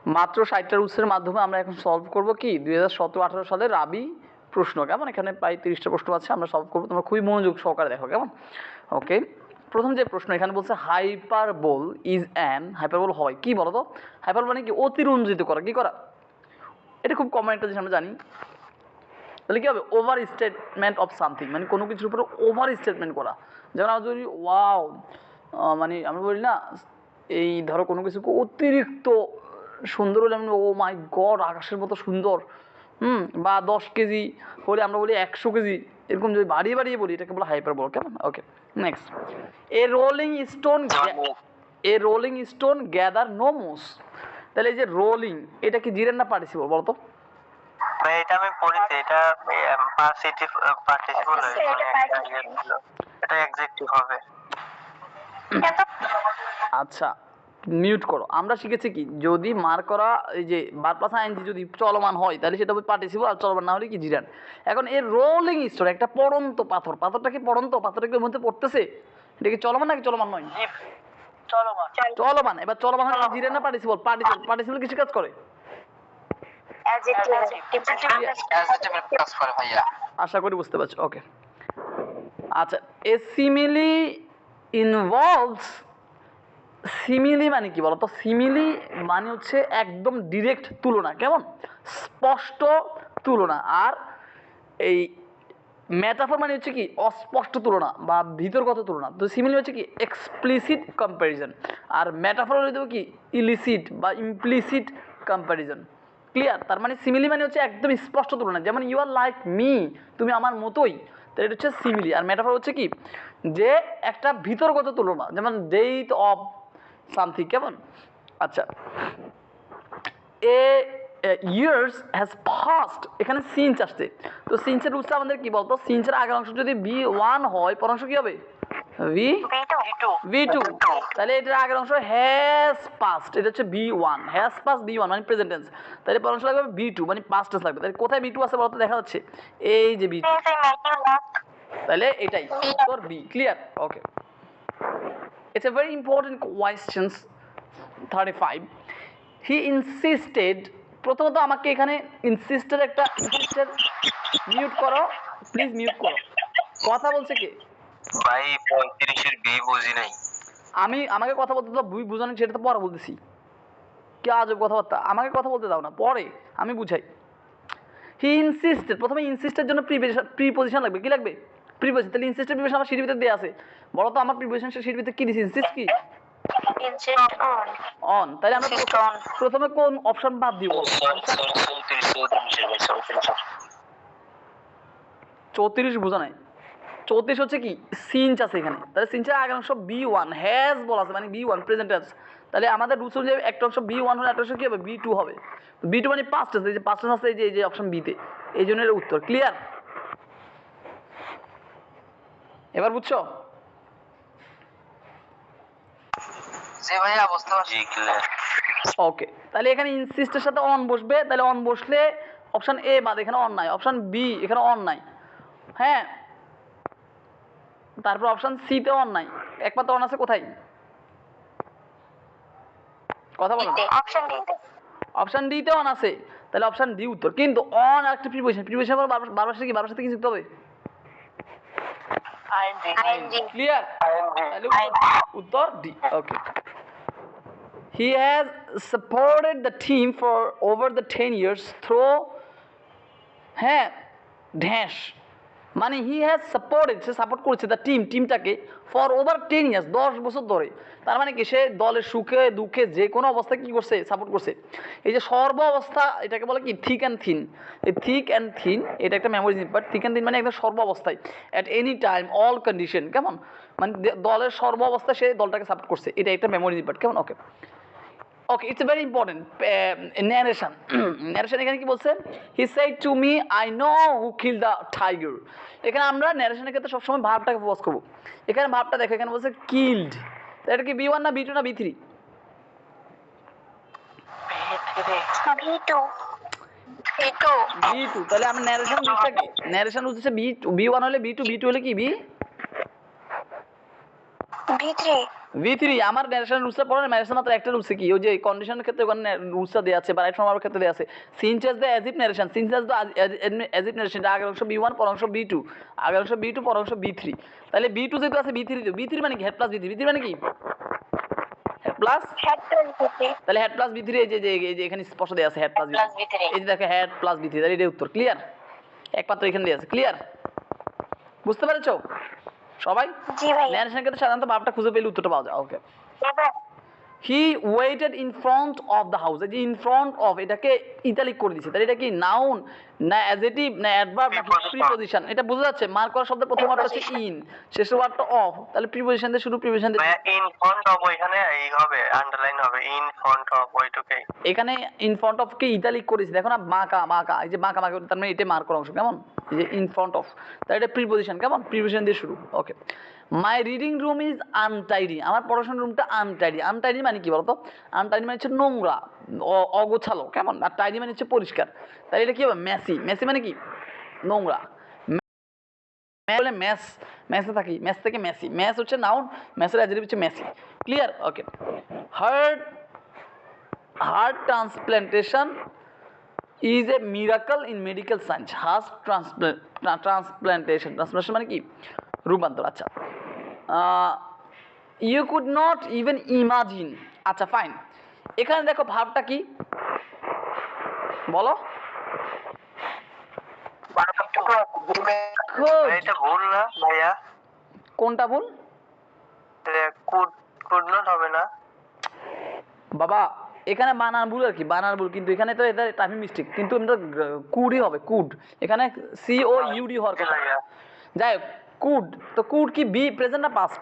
মাত্র 60টার উৎসের মাধ্যমে আমরা এখন সলভ করব কি 2017-18 সালের রাবি প্রশ্ন, কেমন? এখানে প্রায় 30টা প্রশ্ন আছে, আমরা সলভ করবো, তোমরা খুবই মনোযোগ সহকারে দেখো, কেমন? ওকে, প্রথম যে প্রশ্ন এখানে বলছে হাইপারবোল ইজ অ্যান, হাইপারবোল হয় কি বলো তো? হাইপারবোল মানে কি? অতিরঞ্জিত করা, কি করা? এটা খুব কমন একটা জিনিস আমরা জানি। তাহলে কী হবে? ওভার স্টেটমেন্ট অফ সামথিং, মানে কোনো কিছুর উপরে ওভার স্টেটমেন্ট করা। যেমন আমরা যদি ওয়াও, মানে আমরা বলি না, এই ধরো কোনো কিছুকে অতিরিক্ত সুন্দর হলে আমরা ও মাই গড আকাশের মতো সুন্দর, বা 10 কেজি হলে আমরা বলি 100 কেজি, এরকম যদি বাড়িয়ে বাড়িয়ে বলি এটাকে বলা হাইপারবোল, কেমন? Okay, next, a rolling stone gather no moss. তাহলে এই যে রোলিং, এটা কি জিরেন না পার্টিসিপল বলতো? এটা আমি পড়িতে, এটা পার্টিসিপল এটা অ্যাডজেক্টিভ হবে। আচ্ছা, মিউট করো। আমরা শিখেছি কি, যদি মার করা এই যে বার প্লাস আইএনজি যদি চলমান হয় তাহলে সেটা হবে পার্টিসিপল, আর চলমান না হলে কি জিরান। এখন এর রোলিং স্টোন, একটা পড়ন্ত পাথর, পাথরটা কি পড়ন্ত? পাথরটা কি মধ্যে পড়তেছে? এটা কি চলমান নাকি চলমান নয়? চলমান। এবার চলমান হলে জিরান না পার্টিসিপল? পার্টিসিপল কিছু কাজ করে, আশা করি বুঝতে পারছো। ওকে, আচ্ছা, এ সিমিলি ইনভলভস, সিমিলি মানে কি বলতো? সিমিলি মানে হচ্ছে একদম ডিরেক্ট তুলনা, কেমন? স্পষ্ট তুলনা। আর এই মেটাফর মানে হচ্ছে কি? অস্পষ্ট তুলনা বা ভিতরগত তুলনা। তো সিমিলি হচ্ছে কি? Explicit comparison. আর মেটাফর হলে দেবো কি? ইলিসিট বা ইমপ্লিসিট কম্প্যারিজন। ক্লিয়ার? তার মানে সিমিলি মানে হচ্ছে একদম স্পষ্ট তুলনা, যেমন ইউ আর লাইক মি, তুমি আমার মতোই। তো এটা হচ্ছে সিমিলি। আর মেটাফর হচ্ছে কি? যে একটা ভিতরগত তুলনা, যেমন ডেট অফ সামথিং, কেমন? আচ্ছা, এ ইয়ার্স হ্যাজ পাস্ট, এখানে সিঞ্চ আসছে। তো সিঞ্চের রুলসটা আমাদের কি বলতো? সিঞ্চের আগের অংশ যদি V1 হয়, পর অংশ কি হবে? V2। তাহলে এটার আগের অংশ হ্যাজ পাস্ট, এটা হচ্ছে V1, হ্যাজ পাস্ট V1 মানে প্রেজেন্ট টেন্স। তাহলে পর অংশ লাগবে V2 মানে পাস্ট টেন্স লাগবে। তাহলে কোথায় V2 আছে বলতো? দেখা যাচ্ছে এই যে V2, তাহলে এটাই উত্তর B। Clear? Okay, it's a very important questions 35. He insisted, প্রথমত আমাকে এখানে ইনসিস্টেড একটা ইনসিস্টেড, মিউট করো প্লিজ, মিউট করো। কথা বলছে কে? ভাই 35 এর বি বুঝি নাই। আমাকে কথা বলতে দাও, বুঝানো সেটা তো পরে বলতেছি। কি আজব কথাবার্তা, আমাকে কথা বলতে দাও না, পরে আমি বুঝাই। হি ইনসিস্টেড, প্রথমে ইনসিস্টের জন্য প্রিপজিশন লাগবে। কি লাগবে? প্রিপজিশন। তাহলে ইনসিস্টের প্রিপজিশন আমার সিটির ভিতরে দেওয়া আছে। বলো তো আমার প্রিপজিশন সিটির ভিতরে কি দিছি? ইনসিস্ট কি? অন। তাহলে আমরা প্রথমে কোন অপশন বাদ দিব? 34 বোঝা নাই। 34 হচ্ছে কি? সিঞ্চ আছে এখানে। তাহলে সিঞ্চের আগের অংশ B1, হ্যাজ বলা আছে মানে B1 প্রেজেন্ট টেন্স। তাহলে আমাদের রুলস অনুযায়ী একটা অংশ B1 হলে একটা অংশ কি হবে? B2 হবে। B2 মানে পাস্ট টেন্স, এই যে পাস্ট টেন্স আছে এই যে অপশন B তে, এই জন্য এর উত্তর। ক্লিয়ার? এবার বুঝছো? জি ভাইয়া বুঝতে পারছি। ক্লিয়ার। ওকে, তাহলে এখানে ইনসিস্টের সাথে অন বসবে। তাহলে অন বসলে অপশন এ বাদ, এখানে অন নাই। অপশন বি, এখানে অন নাই। হ্যাঁ, তারপর অপশন সি তে অন নাই, একমাত্র অন আছে কোথায়? কথা বলো। অপশন ডি তে অন আছে, তাহলে অপশন ডি উত্তর। কিন্তু অন একটা প্রিপজিশন, প্রিপজিশন বারবার সাথে কি? বারবার সাথে কি যুক্ত হবে? আইএনজি। ক্লিয়ার? তাহলে উত্তর D. Okay, he has supported the team for over the 10 years through, হ্যাঁ, ড্যাশ মানে he has supported, say support করেছে দ্য টিমটাকে ফর ওভার 10 ইয়ার্স, 10 বছর ধরে। তার মানে কি? সে দলের সুখে দুঃখে যে কোনো অবস্থায় কি করছে? সাপোর্ট করছে। এই যে সর্ব অবস্থা, এটাকে বলে কি? Thick and thin. এই থিক অ্যান্ড থিন এটা একটা memory, but thick and thin মানে একদম সর্ব অবস্থায়, at any time all condition, কেমন? মানে দলের সর্ব অবস্থায় সে দলটাকে সাপোর্ট করছে, এটা একটা মেমোরি বাট, কেমন? Okay, okay, it's very important narration. Narration এখানে কি বলছে? He said to me I know who kill the tiger. এখানে আমরা ন্যারেশনের ক্ষেত্রে সবসময় ভার্বটাকে ফোকাস করবো। এখানে ভার্বটা দেখো, এখানে বলছে কিল্ড। এটা কি B1 না B2 না B3? B2। তাহলে আমরা ন্যারেশন রুলসটা কি? ন্যারেশন রুলস হচ্ছে B1 হলে B2, B2 হলে কি? B3। V3 আমার ন্যারেশন রুলসটা পড়ে না, ন্যারেশন মাত্র একটা রুলস কি ওই যে কন্ডিশনের ক্ষেত্রে ওখানে রুলসটা দেয়া আছে বা রাইট ফর্ম ক্ষেত্রে দেয়া আছে syntax the as if narration syntax the as if narration আগের অংশ B1 পর অংশ B2 আগের অংশ B2 পর অংশ B3 তাহলে B2 যেহেতু আছে B3 মানে কি হেড প্লাস B3 মানে কি হেড প্লাস তাহলে হেড প্লাস B3 এই যে এখানে স্পষ্ট দেয়া আছে হেড প্লাস B3 এই যে দেখো হেড প্লাস B3 তাহলে এটাই উত্তর ক্লিয়ার একমাত্র এখানে দেয়া আছে ক্লিয়ার বুঝতে পেরেছো সবাই জি ভাই ন্যারেশনের ক্ষেত্রে সাধারণত ভাবটা খুঁজে পেলে উত্তরটা পাওয়া যায় okay he waited in front of the house এই যে ইন ফ্রন্ট অফ এটাকে ইতালিক করে দিয়েছে তাহলে এটা কি নাউন না অ্যাডজেক্টিভ না অ্যাডভার্ব না প্রিপজিশন এটা বোঝা যাচ্ছে মার্ক করা শব্দের প্রথম ওয়ার্ডটা হচ্ছে ইন শেষের ওয়ার্ডটা অফ তাহলে প্রিপজিশন দিয়ে শুরু প্রিপজিশন দিয়ে ভাইয়া ইন ফ্রন্ট অফ ওইখানে এই হবে আন্ডারলাইন হবে ইন ফ্রন্ট অফ ওইটুকুই এখানে in front of K italic করেছে দেখো না মাকা এই যে মাকা তার মানে এটা মার্ক করা অংশ কেমন এই যে ইন ফ্রন্ট অফ তাহলে এটা প্রিপজিশন কেমন প্রিপজিশন দিয়ে শুরু okay my reading room is untidy আমার পড়াশোনার রুমটা আনটাইডি মানে কি বলতো আনটাইডি মানে হচ্ছে নোংরা অগোছালো কেমন আর টাইডি মানে হচ্ছে পরিষ্কার তাহলে এটা কি হবে মেসি মানে কি নোংরা বলে ম্যাসে থাকি ম্যাস থেকে মেসি ম্যাস হচ্ছে নাউন ম্যাসের অ্যাডজেক্টিভ হচ্ছে Messi clear okay heart transplantation is a miracle in medical science heart transplantation মানে কি রূপান্তর আচ্ছা you could not even imagine আচ্ছা ফাইন এখানে দেখো ভাবটা কি বলো এটা ভুল না ভাইয়া কোনটা ভুল কুড নট হবে না বাবা এখানে বানান ভুল আর কি বানান ভুল কিন্তু এখানে তো এটা টাইপিং মিস্টেক কিন্তু এটা কুডই হবে কুড এখানে COUD হওয়ার কথা যাই কুড তো কুড কি বি প্রেজেন্ট না পাস্ট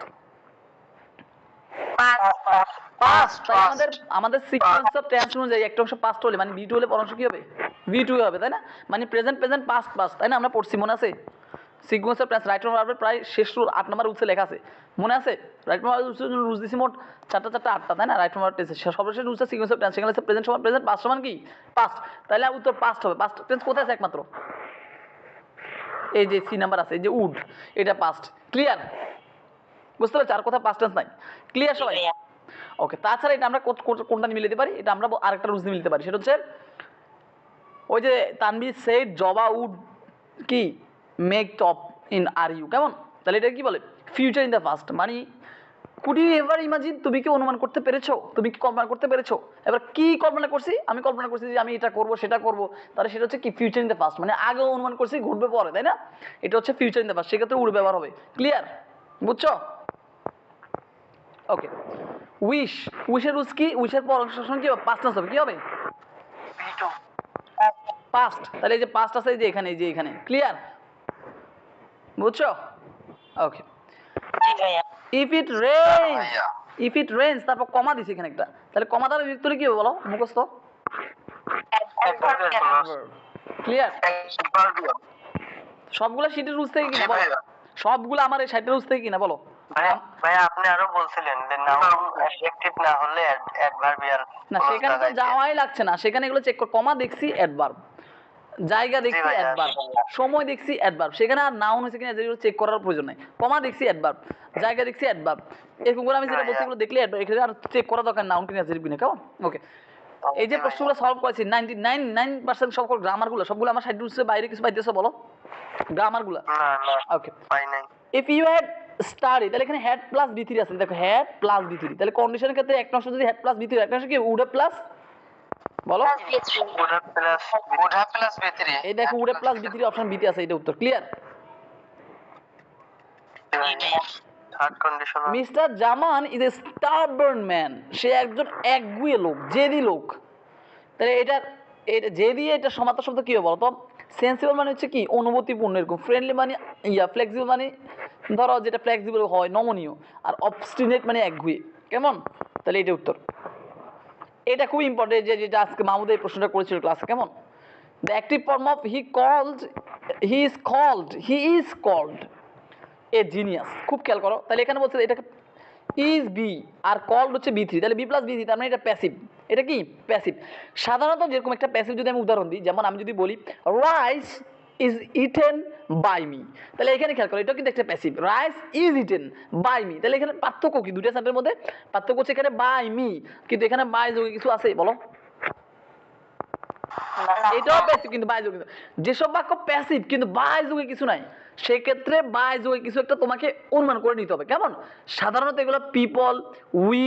পাস্ট আমাদের সিকোয়েন্স অফ টেন্স অনুযায়ী একটা অংশ পাস্ট হলে মানে B2 হলে পর অংশ কি হবে V2 হবে তাই না মানে প্রেজেন্ট পাস্ট তাই না আমরা পড়ছি মনে আছে sequence of tense right form প্রায় শেষ 8 নম্বর রুলসে লেখা আছে মনে আছে রাইট ফর্ম রুলস দিছি মোট 8টা তাই না রাইট ফর্ম টেন্স সর্বশেষ রুলস সিকোয়েন্স অফ টেন্স সেখানে আছে প্রেজেন্ট সমান প্রেজেন্ট পাস্ট সমান কি পাস্ট তাহলে উত্তর পাস্ট হবে পাস্ট টেন্স কোথায় আছে একমাত্র এই যে সি নাম্বার আছে এই যে উড এটা পাস্ট ক্লিয়ার বুঝতে পারছো আর কোথাও পাস্ট টেন্স নাই ক্লিয়ার সবাই ওকে তাছাড়া এটা আমরা কোনটা নিয়ে মিলাতে পারি এটা আমরা আরেকটা রুলস নিয়ে মিলাতে পারি সেটা হচ্ছে ওই যে তানভীর সেড জবা উড কি make top in are you কেমন তাহলে এটা কি বলে ফিউচার ইন দ্য পাস্ট মানে কুড ইউ এভার ইমাজিন তুমি কি অনুমান করতে পেরেছো তুমি কি কল্পনা করতে পেরেছো এবার কি কল্পনা করছি আমি কল্পনা করছি যে আমি এটা করব সেটা করব তাহলে সেটা হচ্ছে কি ফিউচার ইন দ্য পাস্ট মানে আগে অনুমান করছি ঘটবে পরে তাই না এটা হচ্ছে ফিউচার ইন দ্য পাস্ট সেক্ষেত্রে উড ব্যবহার হবে ক্লিয়ার বুঝছো ওকে উইশের রুলস কি উইশের পর অংশ কি হবে পাস্ট টেন্স হবে কি হবে পাস্ট তাহলে এই যে পাস্ট আছে এই যে এখানে ক্লিয়ার বুঝছো ওকে ইফ ইট রেইনস তারপর কমা দিছি এখানে একটা তাহলে কমা দ্বারা বিভক্ত হলে কি হবে বলো মুখস্থ ক্লিয়ার সবগুলা শীটের রুলস থেকে কিনা বলো সবগুলো আমার এই সাইটের রুলস থেকে কিনা বলো ভাই আপনি আরো বলছিলেন যে নাউন অ্যাডজেক্টিভ না হলে অ্যাডভার্বিয়াল না সেখানে তো যাওয়াই লাগছে না সেখানে এগুলো চেক কর কমা দেখছি অ্যাডভার্ব জায়গা দেখছি অ্যাডভার্ব সময় দেখছি অ্যাডভার্ব সেখানে আর নাউন হয়েছে কিনা যেগুলো চেক করার প্রয়োজন নাই কমা দেখছি অ্যাডভার্ব জায়গা দেখছি অ্যাডভার্ব এরকম করে আমি যেটা বলছি এগুলো দেখলে এখানে আর চেক করা দরকার নাউন কিনা অ্যাডজেক্টিভ কিনা কেমন ওকে এই যে প্রশ্নগুলো সলভ করেছি 99% সব গ্রামারগুলো সবগুলো আমার সাইড রুলসের বাইরে কিছু পাইতেছো বলো গ্রামারগুলো না ওকে পাই নাই ইফ ইউ হ্যাড স্টাডি তাহলে এখানে হেড প্লাস B3 আছে দেখো হেড প্লাস B3 তাহলে কন্ডিশনের ক্ষেত্রে একটা অংশ যদি হেড প্লাস B3 একটা অংশ কি উড প্লাস বলো উডা প্লাস B3 এই দেখো would plus B3 option B তে আছে এটা উত্তর clear third condition mister Zaman is a stubborn man সে একজন একগুঁয়ে লোক জেদি লোক তাহলে এটা জেদি এটা সমার্থক শব্দ কি হবে বলো তো সেন্সিবল মানে হচ্ছে কি অনুভূতিপূর্ণ এরকম ফ্রেন্ডলি মানে ফ্লেক্সিবল মানে ধরো যেটা ফ্লেক্সিবল হয় নমনীয় আর অবস্টিনেট মানে একগুঁয়ে কেমন তাহলে এটা উত্তর এটা খুব ইম্পর্টেন্ট যেটা আজকে মাহমুদ এই প্রশ্নটা করেছিল ক্লাসে কেমন the active form of he is called a genius খুব খেয়াল করো তাহলে এখানে বলছে এটাকে ইজ বি আর কল্ড হচ্ছে B3 তাহলে B প্লাস B3 তার মানে এটা প্যাসিভ এটা কি প্যাসিভ সাধারণত যেরকম একটা প্যাসিভ যদি আমি উদাহরণ দিই যেমন আমি যদি বলি rice is eaten by me. তাহলে এখানে খেয়াল করো, এটা কিন্তু একটা passive. Rice is eaten by me, তাহলে এখানে পার্থক্য কি দুইটা সেন্টেন্সের মধ্যে? পার্থক্য হচ্ছে এখানে বাই মি, কিন্তু এখানে বাই যোগে কিছু আছে বলো? এটাও প্যাসিভ কিন্তু বাই যোগে, যেসব বাক্য প্যাসিভ কিন্তু বাই যোগে কিছু নাই, সেক্ষেত্রে বাই যোগে কিছু একটা তোমাকে অনুমান করে নিতে হবে। কেমন? সাধারণত এগুলো পিপল, উই,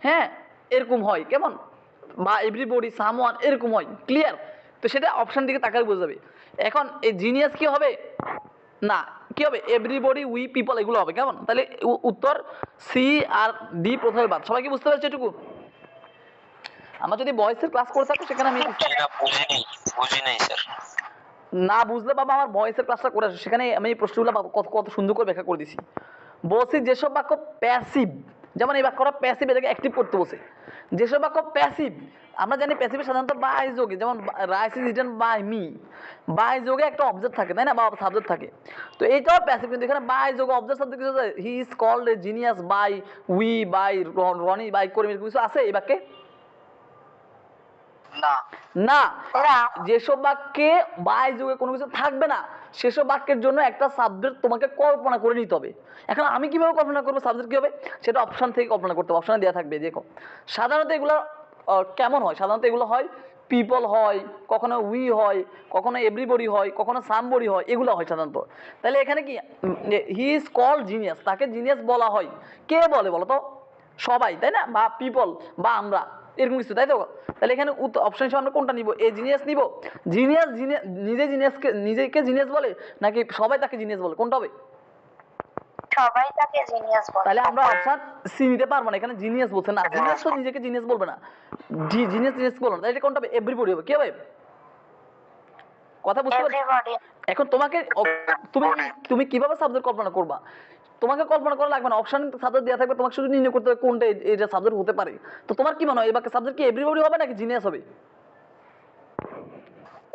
হ্যাঁ এরকম হয়, কেমন? বা এভরিবডি, সামওয়ান এরকম হয়। ক্লিয়ার? তো সেটা অপশন দিকে তাকালে বোঝা যাবে। এখন এই জিনিয়াস কি হবে? না, কি হবে? এভরিবডি, উই, পিপল এগুলো হবে। কেমন? তাহলে উত্তর সি আর ডি প্রথমে বাদ। সবাই কি বুঝতে পারছে এটুকু? আমার যদি ভয়েসের ক্লাস করে থাকো সেখানে আমি বুঝি নাই স্যার। না বুঝলে বাবা আমার ভয়েসের ক্লাসটা করে আসো, সেখানে আমি এই প্রশ্নগুলো কত কত সুন্দর করে ব্যাখ্যা করে দিছি। বলছি যেসব বাক্য প্যাসিভ, যেমন এই বাক্যটা প্যাসিভ, এটাকে অ্যাক্টিভ করতে বসে। যেসব বাক্য প্যাসিভ, আমরা জানি প্যাসিভে সাধারণত বাই যোগে, যেমন rice is eaten by me, by যোগে একটা অবজেক্ট থাকে, তাই না, বা সাবজেক্ট থাকে। তো এইটাও প্যাসিভ, কিন্তু এখানে বাই যোগে অবজেক্ট সাবজেক্ট কিছু আছে। He is called a genius by we, by Roni, by কর্মী, কিছু আছে এই বাক্যে? না না। যেসব বাক্যে বাই যোগে কোনো কিছু থাকবে না, সেসব বাক্যের জন্য একটা সাবজেক্ট তোমাকে কল্পনা করে নিতে হবে। এখন আমি কিভাবে কল্পনা করবো সাবজেক্ট কি হবে, সেটা অপশন থেকে কল্পনা করতে হবে। অপশনে দেওয়া থাকবে। দেখো সাধারণত এগুলো কেমন হয়? সাধারণত এগুলো হয় পিপল হয়, কখনো উই হয়, কখনো এভরিবডি হয়, কখনো সামবডি হয়, এগুলো হয় সাধারণত। তাহলে এখানে কি হি ইজ কল্ড জিনিয়াস, তাকে জিনিয়াস বলা হয়। কে বলে বলো তো? সবাই, তাই না? বা পিপল, বা আমরা, এরকম কিছু, তাই তো? তাহলে এখানে অপশন হিসেবে আমরা কোনটা নিব? এ জিনিয়াস নিব? জিনিয়াস নিজেকে জিনিয়াস বলে, নাকি সবাই তাকে জিনিয়াস বলে? কোনটা হবে? সবাই তাকে জিনিয়াস বলে। তাহলে আমরা অপশন সি নিতে পারবো না, এখানে জিনিয়াস বলছে না। জিনিয়াস তো নিজেকে জিনিয়াস বলবে না, জিনিয়াস বলবে না। তাহলে এটা কোনটা হবে? এভরিবডি হবে। কি হবে? কথা বুঝতে পারছো? এভরিবডি। এখন তোমাকে তুমি তুমি কিভাবে সাবজেক্ট কল্পনা করবা? তোমাকে কল্পনা করা লাগবে না, অপশন সাবজেক্ট দেওয়া থাকবে, তোমাকে শুধু নির্ণয় করতে হবে কোনটা এটা সাবজেক্ট হতে পারে। তো তোমার কি মনে হয় এই বাক্যে সাবজেক্ট কি এভরিবডি হবে নাকি জিনিয়াস হবে?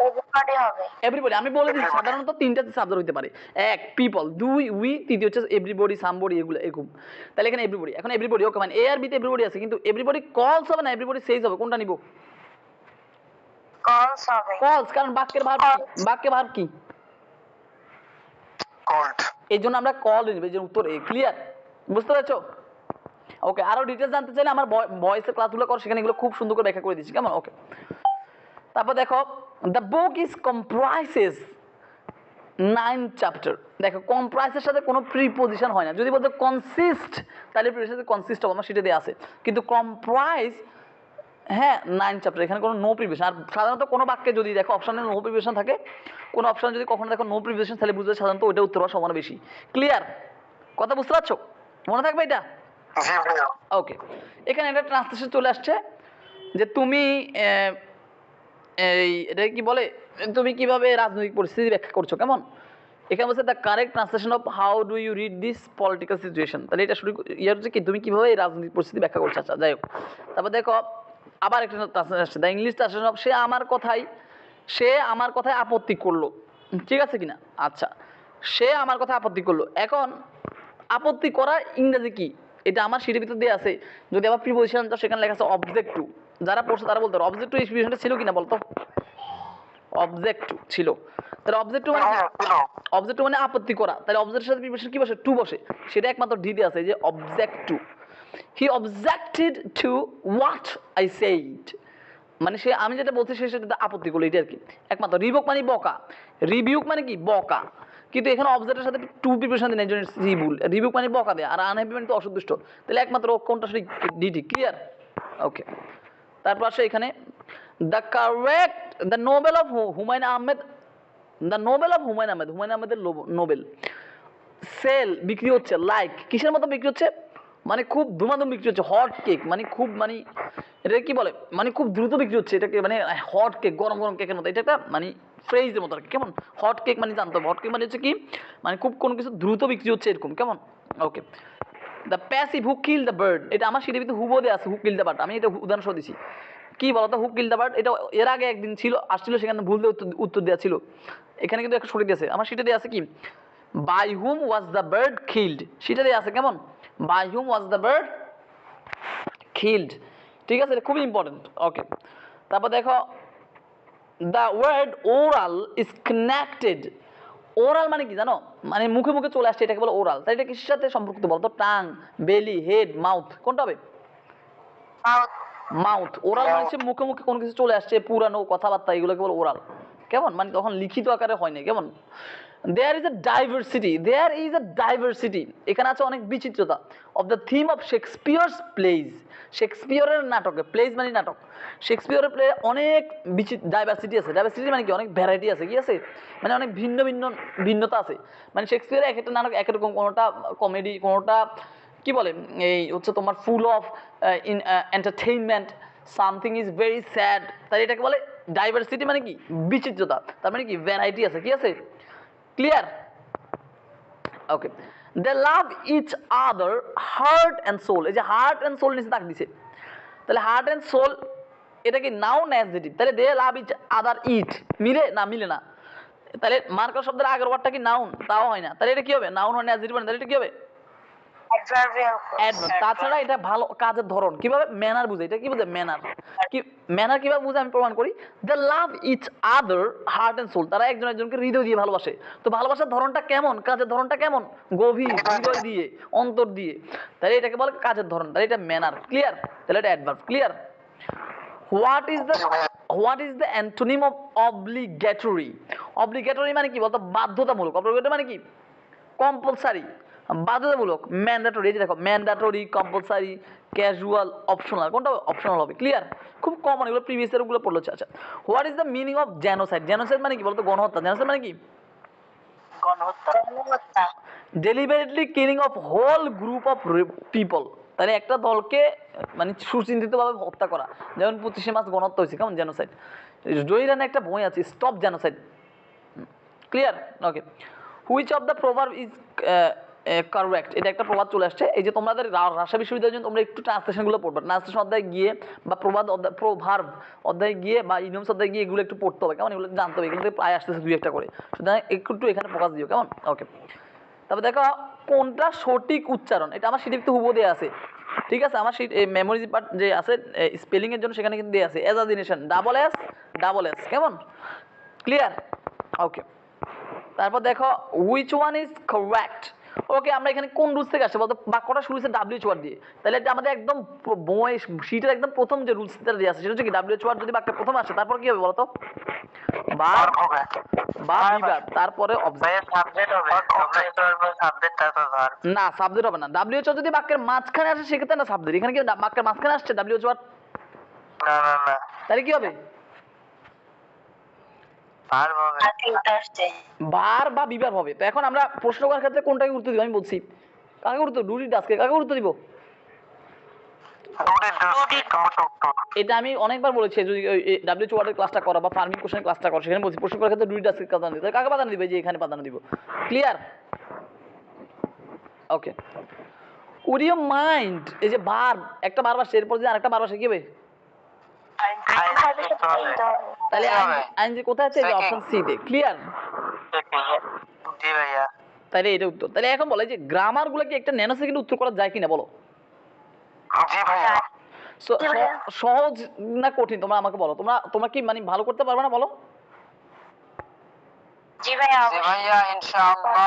এভরিবডি হবে। এভরিবডি। আমি বলে দিচ্ছি সাধারণত তিনটা সাবজেক্ট হতে পারে। এক পিপল, দুই উই, তৃতীয় হচ্ছে এভরিবডি, সামবডি, এগুলো এরকম। তাহলে এখানে এভরিবডি। এখন এভরিবডি ওকে, মানে এ আর বিতে এভরিবডি আছে, কিন্তু এভরিবডি কলস হবে না, এভরিবডি সেইজ হবে। কোনটা নিব? কলস হবে। কলস, কারণ বাক্যের ভার্ব কি? বাক্যে ভার্ব কি? কল্ড। এই জন্য আমরা কল নিব, এই জন্য উত্তর এ। ক্লিয়ার? বুঝতে পারছো? ওকে, আরো ডিটেলস জানতে চাইলে আমার ভয়েসের ক্লাসগুলো করো, সেখানে এগুলো খুব সুন্দর করে ব্যাখ্যা করে দিচ্ছি। কেমন? ওকে। তারপর দেখো দ্য বুক ইজ কম্প্রাইসেস 9 চ্যাপ্টার। দেখো কম্প্রাইসের সাথে কোনো প্রিপোজিশন হয় না। যদি বলতে কনসিস্ট, তাহলে প্রিপোজিশন কনসিস্ট হবে, আমার সেটা দেওয়া আছে। কিন্তু কম্প্রাইজ, হ্যাঁ 9 চ্যাপ্টার, এখানে কোনো নো প্রিপোজিশন। আর সাধারণত কোনো বাক্যে যদি দেখো অপশনে নো প্রিপোজিশন থাকে, কোনো অপশন যদি কখনো দেখো নো প্রিপোজিশন, তাহলে বুঝতে সাধারণত ওইটা উত্তর হওয়ার সম্ভাবনা বেশি। ক্লিয়ার? কথা বুঝতে পারছো? মনে থাকবে এটা? জি ভাইয়া। ওকে, এখানে একটা ট্রান্সলেশন চলে আসছে যে তুমি এই এটা কি বলে, তুমি কিভাবে রাজনৈতিক পরিস্থিতি ব্যাখ্যা করছো। কেমন? এখানে বলছে the correct translation of how do you read this political situation. তাহলে এটা শুরু ইয়ার হচ্ছে কি, তুমি কিভাবে এই রাজনৈতিক পরিস্থিতি ব্যাখ্যা করছো। আচ্ছা যাই হোক, তারপর দেখো আবার একটা ট্রান্সলেশন আসছে, দ্য ইংলিশ ট্রান্সলেশন অফ সে আমার কথায় আপত্তি করলো। ঠিক আছে কিনা? আচ্ছা, সে আমার কথায় আপত্তি করলো। এখন আপত্তি করার ইংরেজি কি? এটা আমার সিটের ভিতর দিয়ে আছে। যদি আবার প্রিপোজিশন সেখানে লেখা আছে অবজেক্ট টু। যারা পড়ছে তারা বলতে পারো অবজেক্ট টু এক্সপ্রেশনটা ছিল কিনা বলতো? অবজেক্ট টু ছিল। তাহলে অবজেক্ট টু মানে অবজেক্ট টু মানে আপত্তি করা। তাহলে অবজেক্টের সাথে প্রিপোজিশন কি বসে? টু বসে। সেটা একমাত্র ডিতে আছে, যে object to. He objected to what I said, মানে সে আমি যেটা বলছি সে সেটাতে আপত্তি করলো, এটা আর কি। একমাত্র রিভোক মানে বকা, রিভিউক মানে কি বকা, কিন্তু এখানে অবজেক্টের সাথে টু প্রিপোজিশন দেয়, জন্য রিবুল। রিভিউক মানে বকা দেয়, আর আনহ্যাপি মানে তো অসন্তুষ্ট। তাহলে একমাত্র কোনটা সঠিক? ডিটি। ক্লিয়ার? ওকে। তারপর আসে এখানে the correct the Nobel of Humayun Ahmed, Humayun আহমেদের নোবেল সেল বিক্রি হচ্ছে লাইক, কিসের মতো বিক্রি হচ্ছে? মানে খুব ধুমাধুম বিক্রি হচ্ছে, হট কেক, মানে খুব মানে এটা কি বলে, মানে খুব দ্রুত বিক্রি হচ্ছে এটাকে, মানে হট কেক, গরম গরম কেকের মতো। এটা একটা মানে ফ্রেজের মতো আর কি। কেমন? হট কেক মানে জানতো, হট কেক মানে হচ্ছে কি, মানে খুব কোনো কিছু দ্রুত বিক্রি হচ্ছে এরকম। কেমন? Okay. The passive who kill the bird, এটা আমার সিটির ভিতরে হুবদে আছে, হু কিল দ্য বার্ড। আমি এটা উদাহরণ সহ দিছি। কি বলতো হু কিল দ্য বার্ড? এটা এর আগে একদিন ছিল, আসছিল, সেখানে ভুল দিয়ে উত্তর দেওয়া ছিল। এখানে কিন্তু একটা সঠিক আছে, আমার সিটে দেওয়া আছে কি, by whom was the bird killed, সেটা দেওয়া আছে। কেমন? By whom was the bird killed. ঠিক আছে, এটা খুবই ইম্পর্টেন্ট। ওকে। তারপর দেখো the word oral is connected. Oral মানে কি জানো, মানে মুখে মুখে চলে আসছে, এটাকে বলে ওরাল। তাই এটা কিসের সাথে সম্পর্কিত বলতো? টাং, বেলি, হেড, মাউথ, কোনটা হবে? মাউথ। মাউথ। ওরাল মানে হচ্ছে মুখে মুখে কোনো কিছু চলে আসছে, পুরানো কথাবার্তা, এগুলোকে বলে ওরাল। কেমন, মানে তখন লিখিত আকারে হয় না। কেমন? There is a diversity, there is a diversity, এখানে আছে অনেক বিচিত্রতা, of the theme of Shakespeare's plays. শেক্সপিয়রের নাটকে, প্লেজ মানে নাটক, শেক্সপিয়রের প্লে অনেক ডাইভার্সিটি আছে। ডাইভার্সিটি মানে কি? অনেক ভ্যারাইটি আছে। কি আছে? মানে অনেক ভিন্ন ভিন্ন ভিন্নতা আছে। মানে শেক্সপিয়রের এক একটা নাটক এক রকম, কোনোটা কমেডি, কোনোটা কি বলে এই হচ্ছে তোমার full of in entertainment, something is very sad. তাই এটাকে বলে ডাইভার্সিটি, মানে কি? বিচিত্রতা। তার মানে কি? ভ্যারাইটি আছে। কি আছে? Clear? Okay. They love each other heart and soul. এই যে হার্ট অ্যান্ড সোল নিচে দাগ দিছে, তাহলে হার্ট অ্যান্ড সোল এটা কি নাউন অ্যাডজেক্টিভ? তাহলে দে লাভ ইচ আদার, ইট মিলে না? মিলে না। তাহলে মার্কার শব্দের আগের ওয়ার্ডটা কি নাউন? তাও হয় না। তাহলে এটা কি হবে? নাউন হয় না, অ্যাডজেক্টিভ হয় না, তাহলে এটা কি হবে? Adverbial clause. অ্যাডভার্ব। তাছাড়া এটা ভালো কাজের ধরন। কিভাবে? ম্যানার বুঝে। এটা কি বুঝে? ম্যানার। কি ম্যানার কিভাবে বুঝে আমি প্রমাণ করি। They love each other heart and soul, তারা একজন একজনকে হৃদয় দিয়ে ভালোবাসে। তো ভালোবাসার ধরনটা কেমন? কাজের ধরনটা কেমন? গভীর, হৃদয় দিয়ে, অন্তর দিয়ে। তাহলে এটাকে বলে কাজের ধরন, তাহলে এটা ম্যানার। ক্লিয়ার? তাহলে এটা adverb. Clear? What is the antonym of obligatory? Obligatory মানে কি বলতো? বাধ্যতামূলক। অব্লিগেটরি মানে কি? কম্পালসারি, বাধ্যতামূলক। ম্যান্ডেটরি, এই যে দেখো, ম্যান্ডেটরি, কম্পালসারি, ক্যাজুয়াল, অপশনাল। কোনটা অপশনাল হবে? ক্লিয়ার? খুব কমন, এগুলো প্রিভিয়াস ইয়ার গুলো পড়লো। আচ্ছা, what is the meaning of genocide? Genocide মানে কি বলতো? গণহত্যা। জেনোসাইড মানে কি? গণহত্যা। Deliberately killing of whole group of people. তাহলে একটা দলকে মানে সুচিন্তিতভাবে হত্যা করা। যেমন 25শে মার্চ গণহত্যা হয়েছে, কেমন? জেনোসাইড। জহিরানে একটা বই আছে, stop genocide. Clear? Okay. Which of the proverb is correct? এটা একটা প্রবাদ চলে আসছে। এই যে তোমাদের রাজশাহী বিশ্ববিদ্যালয়ের জন্য তোমরা একটু ট্রান্সলেশনগুলো পড়বে। ট্রান্সলেশন অধ্যায় গিয়ে বা প্রভার্ব অধ্যায় গিয়ে বা ইডিয়মস অধ্যায় গিয়ে এগুলো একটু পড়তে হবে। কেমন? এগুলো জানতে হবে। এগুলো থেকে প্রায় আসতেছে দুই একটা করে, সুতরাং একটু এখানে ফোকাস দিও। কেমন? ওকে। তারপর দেখো কোনটা সঠিক উচ্চারণ। এটা আমার শিটে হুবহু দেওয়া আছে। ঠিক আছে? আমার শিট মেমোরি পার্ট যে আছে স্পেলিংয়ের জন্য, সেখানে কিন্তু দেওয়া আছে এজাজিনেশন, ডাবল এস ডাবল এস। কেমন? ক্লিয়ার? ওকে। তারপর দেখো হুইচ ওয়ান ইজ কারেক্ট। ওকে, আমরা এখানে কোন রুলস থেকে আসছে বলতো? বাক্যটা শুরু হচ্ছে ডাব্লিউএইচ ওয়ার্ড দিয়ে। তাহলে এটা আমাদের একদম বই শিটের একদম প্রথম যে রুলসটা দেওয়া আছে সেটা হচ্ছে কি? ডাব্লিউএইচ ওয়ার্ড যদি বাক্যের প্রথম আসে, তারপর কি হবে বলতো? ভার্ব বা বিভার্ব, তারপরে অবজেক্ট। সাবজেক্ট হবে, সাবজেক্ট তারপর ভার্ব। না, সাবজেক্ট হবে না। ডাব্লিউএইচ যদি বাক্যের মাঝখানে আসে সেক্ষেত্রে না সাবজেক্ট। এখানে কি বাক্যের মাঝখানে আসছে ডাব্লিউএইচ ওয়ার্ড? না না না, তাহলে কি হবে? ভার্ব হবে। উল্টো আসছে। ভার্ব বা বিভার্ব হবে। তো এখন আমরা প্রশ্ন করার ক্ষেত্রে কোনটাকে গুরুত্ব দিব? আমি বলছি কাকে গুরুত্ব? ডু ডিড ডাজকে কাকে গুরুত্ব দিব? এটা আমি অনেকবার বলেছি। যদি ডাব্লিউএইচ ওয়ার্ডের ক্লাসটা করো বা ফার্মিং কোশ্চেনের ক্লাসটা করো, সেখানে বলছি প্রশ্ন করার ক্ষেত্রে ডু ডিড ডাজকে প্রাধান্য দিতে। কাকে প্রাধান্য দিবে? যে এখানে প্রাধান্য দিব। Clear? Okay. Would you mind, এই যে ভার্ব, একটা ভার্ব আসছে, এরপর যে আরেকটা ভার্ব আসে, কি হবে? তাহলে আইন যে কোথায় আছে? অপশন সি তে। ক্লিয়ার? জি ভাইয়া। তাহলে এটা উত্তর। তাহলে এখন বলে যে গ্রামার গুলো কি একটা ন্যানো সেকেন্ডে উত্তর করা যায় কিনা বলো? জি ভাইয়া। সহজ না কঠিন তোমরা আমাকে বলো। তোমরা কি মানে ভালো করতে পারবে না বলো? জি ভাইয়া, জি ভাইয়া, ইনশাআল্লাহ।